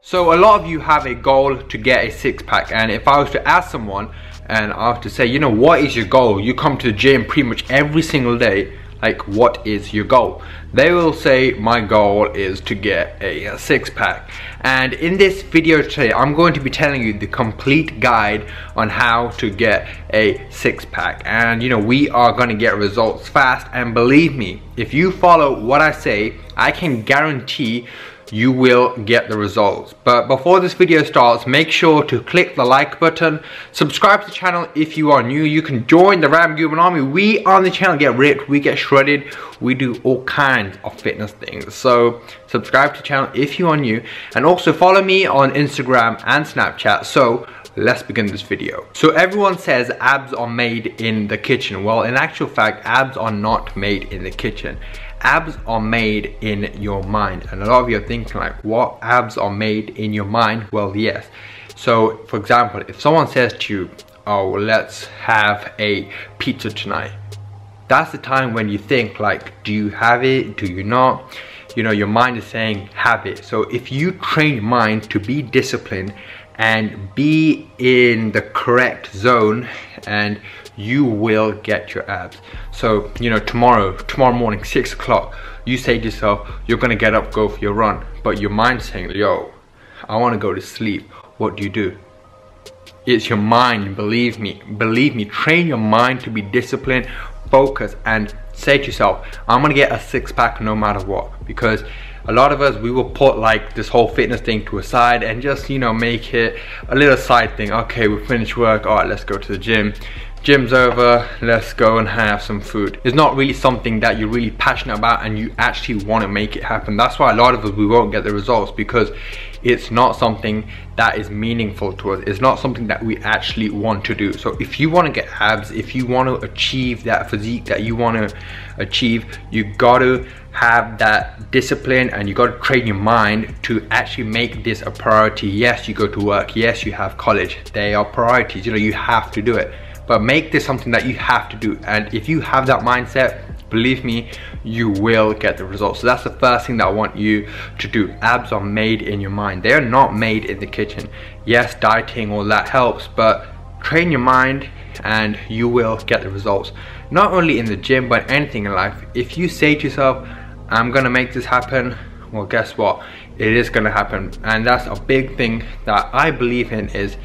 So a lot of you have a goal to get a six-pack, and if I was to ask someone and I was to say, you know, what is your goal? You come to the gym pretty much every single day, like what is your goal? They will say my goal is to get a six-pack. And in this video today, I'm going to be telling you the complete guide on how to get a six-pack. And you know, we are going to get results fast, and believe me, if you follow what I say, I can guarantee you will get the results. But before this video starts, make sure to click the like button, subscribe to the channel if you are new. You can join the Ramghuman Army. We on the channel get ripped, we get shredded, we do all kinds of fitness things. So subscribe to the channel if you are new, and also follow me on Instagram and Snapchat. So let's begin this video. So everyone says abs are made in the kitchen. Well, in actual fact, abs are not made in the kitchen. Abs are made in your mind. And a lot of you are thinking like, what, abs are made in your mind? Well, yes. So for example, if someone says to you, oh, let's have a pizza tonight, that's the time when you think like, do you have it, do you not? You know, your mind is saying have it. So if you train your mind to be disciplined and be in the correct zone, and you will get your abs. So you know, tomorrow morning 6 o'clock, you say to yourself you're gonna get up, go for your run, but your mind's saying, yo, I want to go to sleep. What do? It's your mind. Believe me, train your mind to be disciplined, focus, and say to yourself, I'm gonna get a six-pack no matter what. Because a lot of us, we will put like this whole fitness thing to a side and just, you know, make it a little side thing. Okay, we finished work, all right, let's go to the gym. Gym's over, let's go and have some food. It's not really something that you're really passionate about and you actually want to make it happen. That's why a lot of us, we won't get the results, because it's not something that is meaningful to us. It's not something that we actually want to do. So if you want to get abs, if you want to achieve that physique that you want to achieve, you got to have that discipline, and you got to train your mind to actually make this a priority. Yes, you go to work, yes, you have college, they are priorities, you know, you have to do it. But make this something that you have to do, and if you have that mindset, believe me, you will get the results. So that's the first thing that I want you to do. Abs are made in your mind. They are not made in the kitchen. Yes, dieting, all that helps, but train your mind and you will get the results. Not only in the gym, but anything in life. If you say to yourself, I'm gonna make this happen, well, guess what? It is gonna happen. And that's a big thing that I believe in, is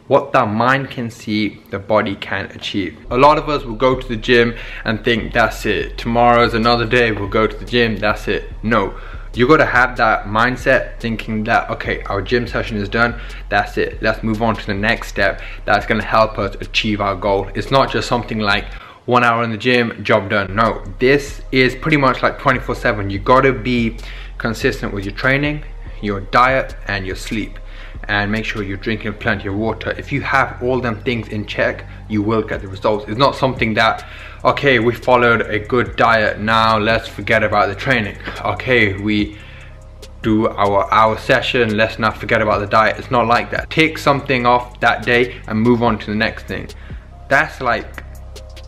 what the mind can see, the body can achieve. A lot of us will go to the gym and think that's it. Tomorrow's another day, we'll go to the gym, that's it. No, you gotta have that mindset thinking that, okay, our gym session is done, that's it. Let's move on to the next step that's gonna help us achieve our goal. It's not just something like 1 hour in the gym, job done. No, this is pretty much like 24/7. You gotta be consistent with your training, your diet, and your sleep. And make sure you're drinking plenty of water. If you have all them things in check, you will get the results. It's not something that, okay, we followed a good diet, now let's forget about the training. Okay, we do our hour session, let's not forget about the diet. It's not like that. Take something off that day and move on to the next thing. That's like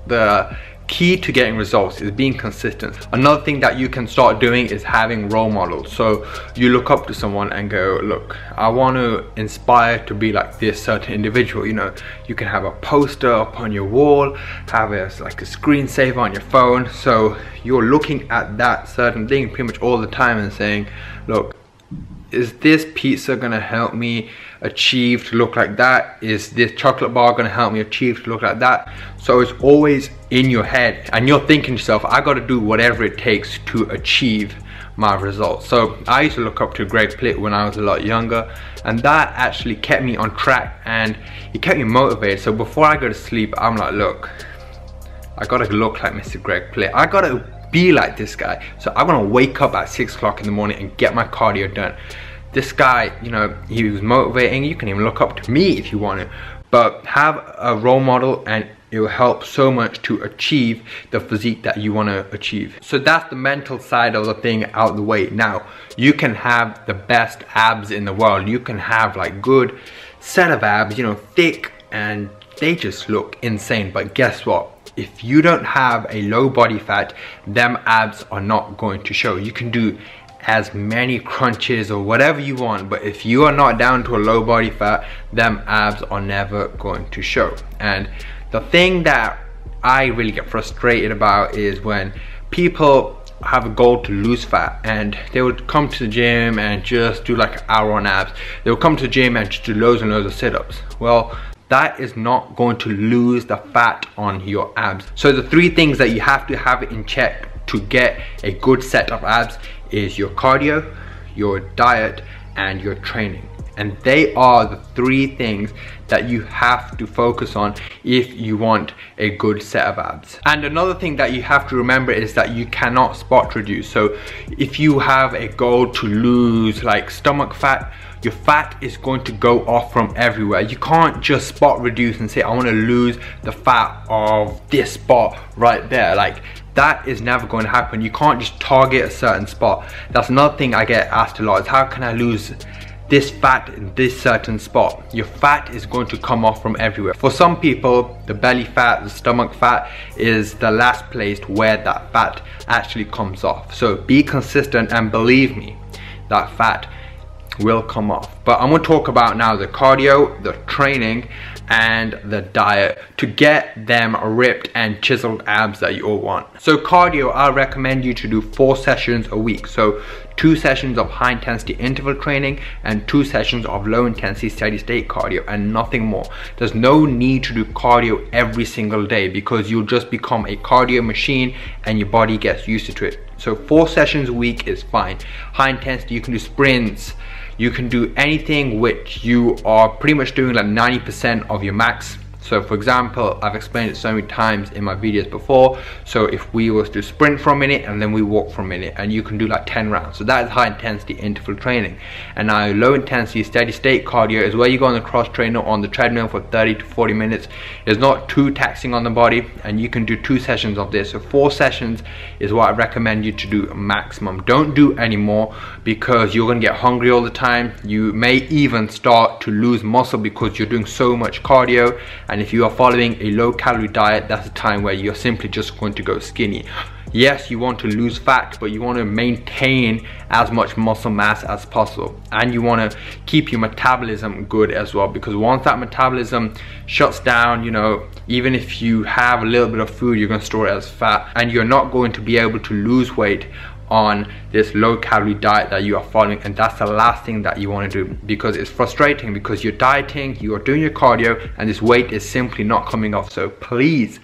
the key to getting results, is being consistent. Another thing that you can start doing is having role models. So you look up to someone and go, look, I want to inspire to be like this certain individual. You know, you can have a poster up on your wall, have a like a screensaver on your phone, so you're looking at that certain thing pretty much all the time and saying, look, is this pizza gonna help me achieve to look like that? Is this chocolate bar gonna help me achieve to look like that? So it's always in your head, and you're thinking to yourself, I gotta do whatever it takes to achieve my results. So I used to look up to Greg Plitt when I was a lot younger, and that actually kept me on track and it kept me motivated. So before I go to sleep, I'm like, look, I gotta look like Mr. Greg Plitt. I gotta be like this guy. So I'm gonna wake up at 6 o'clock in the morning and get my cardio done. This guy, you know, he was motivating. You can even look up to me if you want to, but have a role model and it will help so much to achieve the physique that you want to achieve. So that's the mental side of the thing out of the way. Now you can have the best abs in the world. You can have like good set of abs, you know, thick, and they just look insane. But guess what? If you don't have a low body fat, them abs are not going to show. You can do as many crunches or whatever you want, but if you are not down to a low body fat, them abs are never going to show. And the thing that I really get frustrated about is when people have a goal to lose fat and they would come to the gym and just do like an hour on abs. They would come to the gym and just do loads and loads of sit-ups. Well, that is not going to lose the fat on your abs. So the 3 things that you have to have in check to get a good set of abs is your cardio, your diet, and your training. And they are the 3 things that you have to focus on if you want a good set of abs. And another thing that you have to remember is that you cannot spot reduce. So if you have a goal to lose like stomach fat, your fat is going to go off from everywhere. You can't just spot reduce and say, I want to lose the fat of this spot right there. Like, that is never going to happen. You can't just target a certain spot. That's another thing I get asked a lot, is how can I lose this fat in this certain spot? Your fat is going to come off from everywhere. For some people, the belly fat, the stomach fat is the last place where that fat actually comes off. So be consistent, and believe me, that fat will come off. But I'm going to talk about now the cardio, the training, and the diet to get them ripped and chiseled abs that you all want. So cardio, I recommend you to do 4 sessions a week. So 2 sessions of high intensity interval training and 2 sessions of low intensity steady state cardio, and nothing more. There's no need to do cardio every single day because you'll just become a cardio machine and your body gets used to it. So 4 sessions a week is fine. High intensity, you can do sprints, you can do anything which you are pretty much doing like 90% of your max. So for example, I've explained it so many times in my videos before. So if we was to sprint for a minute and then we walk for a minute, and you can do like 10 rounds. So that is high intensity interval training. And now low intensity steady state cardio is where you go on the cross trainer on the treadmill for 30 to 40 minutes. It's not too taxing on the body, and you can do 2 sessions of this. So 4 sessions is what I recommend you to do maximum. Don't do any more because you're going to get hungry all the time. You may even start to lose muscle because you're doing so much cardio. And if you are following a low calorie diet, that's a time where you're simply just going to go skinny. Yes, you want to lose fat, but you want to maintain as much muscle mass as possible, and you want to keep your metabolism good as well, because once that metabolism shuts down, you know, even if you have a little bit of food, you're going to store it as fat, and you're not going to be able to lose weight on this low calorie diet that you are following. And that's the last thing that you want to do, because it's frustrating because you're dieting, you are doing your cardio, and this weight is simply not coming off. So please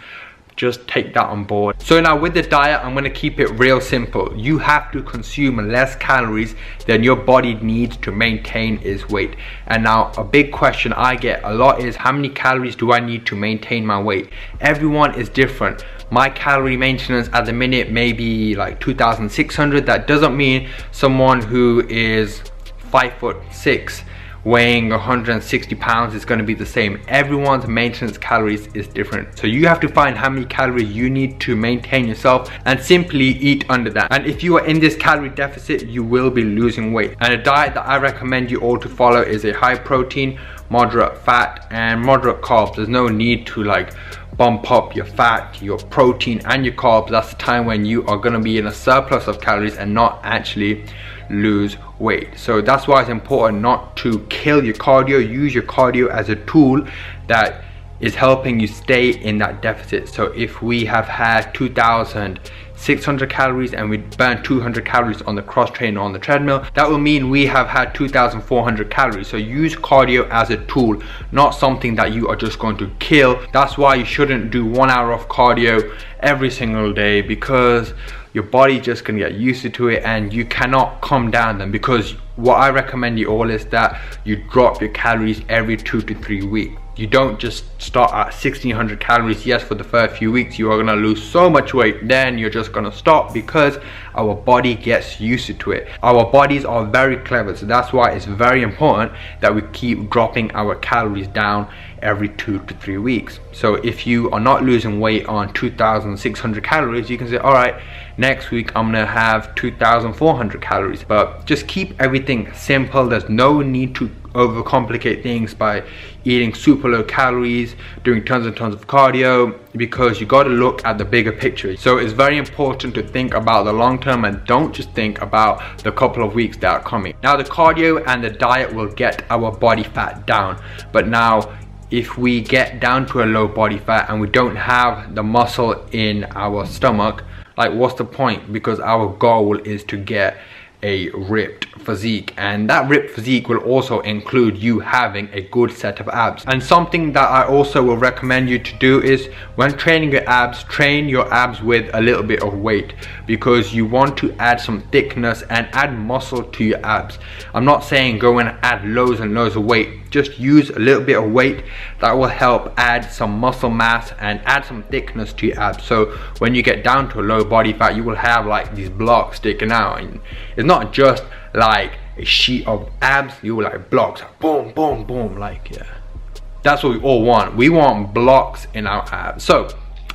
just take that on board. So now with the diet, I'm going to keep it real simple. You have to consume less calories than your body needs to maintain its weight. And now a big question I get a lot is, how many calories do I need to maintain my weight? Everyone is different. My calorie maintenance at the minute may be like 2,600. That doesn't mean someone who is 5'6" weighing 160 pounds is going to be the same. Everyone's maintenance calories is different. So you have to find how many calories you need to maintain yourself and simply eat under that. And if you are in this calorie deficit, you will be losing weight. And a diet that I recommend you all to follow is a high protein, moderate fat, and moderate carbs. There's no need to like bump up your fat, your protein, and your carbs. That's the time when you are going to be in a surplus of calories and not actually lose weight. So that's why it's important not to kill your cardio. Use your cardio as a tool that is helping you stay in that deficit. So if we have had 2,600 calories and we burn 200 calories on the cross trainer on the treadmill, that will mean we have had 2,400 calories. So use cardio as a tool, not something that you are just going to kill. That's why you shouldn't do 1 hour of cardio every single day, because your body just gonna get used to it and you cannot come down them. Because what I recommend you all is that you drop your calories every 2 to 3 weeks. You don't just start at 1,600 calories. Yes, for the first few weeks you are gonna lose so much weight, then you're just gonna stop because our body gets used to it. Our bodies are very clever, so that's why it's very important that we keep dropping our calories down every 2 to 3 weeks. So if you are not losing weight on 2,600 calories, you can say, all right, next week I'm gonna have 2,400 calories. But just keep everything simple. There's no need to overcomplicate things by eating super low calories, doing tons and tons of cardio, because you got to look at the bigger picture. So it's very important to think about the long term and don't just think about the couple of weeks that are coming. Now the cardio and the diet will get our body fat down, but now if we get down to a low body fat and we don't have the muscle in our stomach, like what's the point? Because our goal is to get a ripped physique, and that ripped physique will also include you having a good set of abs. And something that I also will recommend you to do is, when training your abs, train your abs with a little bit of weight, because you want to add some thickness and add muscle to your abs. I'm not saying go and add loads and loads of weight, just use a little bit of weight that will help add some muscle mass and add some thickness to your abs. So when you get down to a low body fat, you will have like these blocks sticking out, and it's not just like a sheet of abs, you will like blocks, boom boom boom, like, yeah, that's what we all want. We want blocks in our abs. So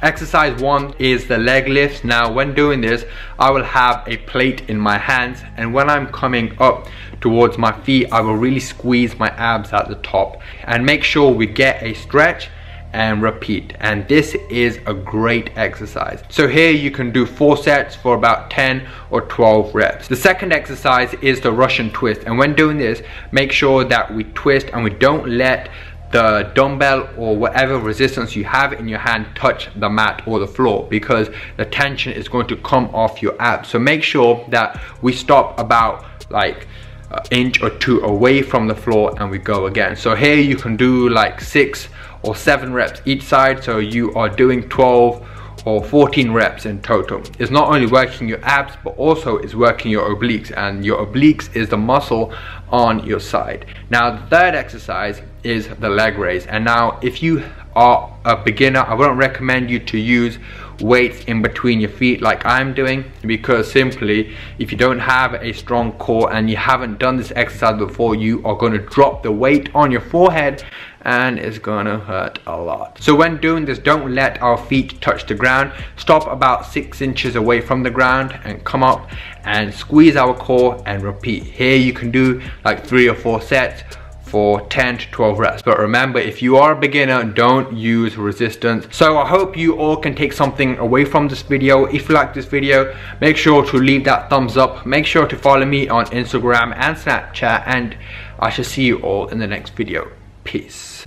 exercise 1 is the leg lifts. Now when doing this, I will have a plate in my hands, and when I'm coming up towards my feet, I will really squeeze my abs at the top and make sure we get a stretch and repeat. And this is a great exercise. So here you can do 4 sets for about 10 or 12 reps. The second exercise is the Russian twist, and when doing this, make sure that we twist and we don't let the dumbbell or whatever resistance you have in your hand touch the mat or the floor, because the tension is going to come off your abs. So make sure that we stop about like an inch or 2 away from the floor and we go again. So here you can do like 6 or 7 reps each side, so you are doing 12 or 14 reps in total. It's not only working your abs, but also it's working your obliques, and your obliques is the muscle on your side. Now the third exercise is the leg raise, and now if you are a beginner, I wouldn't recommend you to use weights in between your feet like I'm doing, because simply if you don't have a strong core and you haven't done this exercise before, you are going to drop the weight on your forehead and it's gonna hurt a lot. So when doing this, don't let our feet touch the ground. Stop about 6 inches away from the ground and come up and squeeze our core and repeat. Here you can do like 3 or 4 sets for 10 to 12 reps. But remember, if you are a beginner, don't use resistance. So I hope you all can take something away from this video. If you like this video, make sure to leave that thumbs up. Make sure to follow me on Instagram and Snapchat, and I shall see you all in the next video. Peace.